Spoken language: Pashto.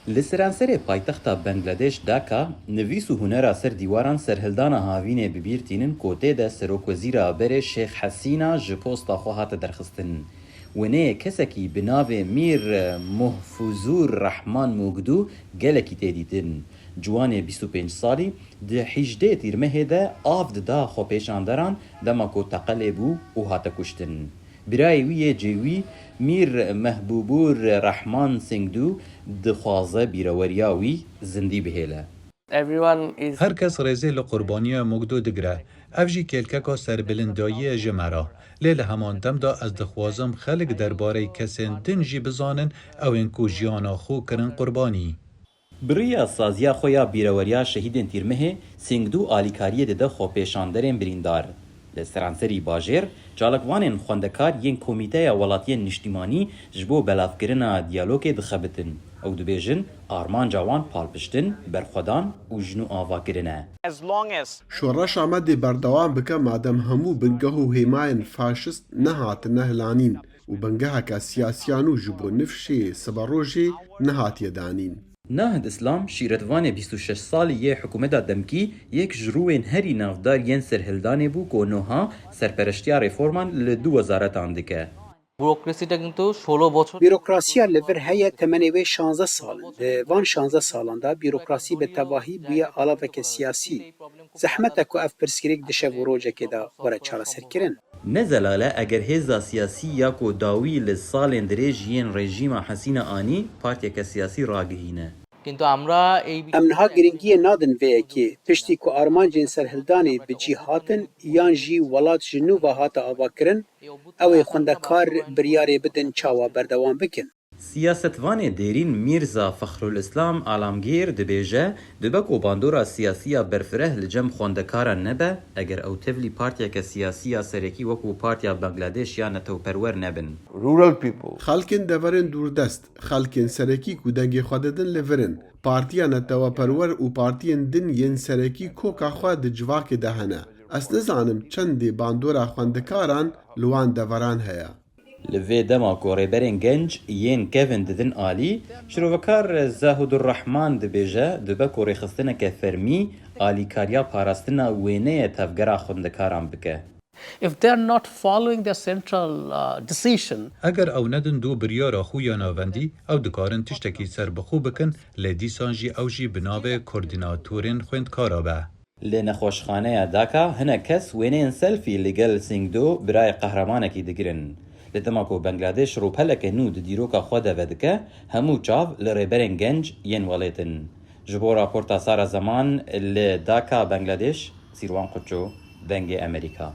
لسرانسر پایتختا بنگلاديش داکا نویس و هنرا سر دیواران سرهلدانا هاوینه ببیرتینن کوته ده سروک وزیرا بره شیخ حسینا جپوستا خوهات درخستن ونه کسکی بناوه میر محفوظور رحمان موگدو گلکی تیدیدن جوان 25 سالی ده 18 تیرمه ده آفد دا خو پیشاندران دماکو تقلبو و هاتا کشتن برای وی جوی میر محبوبور رحمان سنگدو دخوازه بیروریاوی زندی بهیله. هر کس رزه لقربانی مگدو دگره. افجی کلکا سربلندایی جمرا. لیل همان دم دا از دخوازم خلق درباره کسین دنجی بزانن او انکو جیانا خو کرن قربانی. بریا سازیا خویا بیروریا شهیدن تیرمه سنگدو آلیکاریه ده خو پیشاندرین بریندار. لسرانسری باجر جالکوانین خوندکار ین کمیته ولاتین نشتیمانی جبو بلافکرنا دیالوگ دخبتن او دبیجن آرمان جوان پالپشتن برخودان و جنو آوا کرنه. شورش آمده بردوام بکه مادم همو بنگه و هیماین فاشست نهات نهلانین و بنگه که سیاسیانو جبو نفشه سباروژه نهات یدانین. نهد اسلام شیرتوان 26 سالی یه حکومت دمکی یک جروین هری نافدار ین سرهلدانه بو که نوها سرپرشتیا ریفورمان لدو وزارت آندکه. بیروکراسیا لور هیا تمنوی 16 سال. وان 16 سالان دا بیروکراسی به تباهی بیا علاوه سیاسی. زحمت کو اف پرسکریک دشه وروجه که دا وره چاره سر کرن. نزلاله اگر هزا سیاسی یا کو داوی لسالین دریج ین رژیم حسین آنی پارتیا که سیاسی راگهینه. امنها گرینگی نادن وی که پشتی کو آرمان جین سرهلدانی به جی هاتن یان جی ولات جنو و هات آوا کرن او خوندکار بریاری بدن چاوا بردوام بکن. سیاستوان دیرین میرزا فخرالاسلام عالمگیر دبیجه دبکو باندورا سیاسیا برفره لجم خوندکارا نبه اگر او تفلی پارتیا که سیاسیا سرکی وکو پارتیا بنگلاديش یا نتو پرور نبن. خلکن دورن دوردست، خلکن سرکی کو دنگی خوددن لورن، پارتیا نتو پرور و پارتین دن ین سرکی کوکا خود جواک دهنه. اس نزانم چندی باندورا خوندکاران لوان دوران هیا. لفي دما كوريبرين جنج ين كيفن ددن آلي شروفكار زاهد الرحمن دبيجا دبا كوري خستنا كفرمي آلي كاريا باراستنا وينية تفجرا خندكاران بكه. If they are not following their central decision, اگر او ندن دو بریارا خویا ناوندی او دکارن تشتکی سر بخو بکن لدیسانجی او جی بناوه کوردیناتورین خوندکارا به. لنخوشخانه داكا هنا كس وينين سيلفي لقل سينغدو براي قهرمانكي دقرن. لتماكو بنگلاديش روبهلك نود ديروكا خودا ودكه همو چاو لريبرين گنج ين وليتن. جبو راپورتا سارا زمان لداكا بنگلاديش سيروان قچو دنگ امريكا.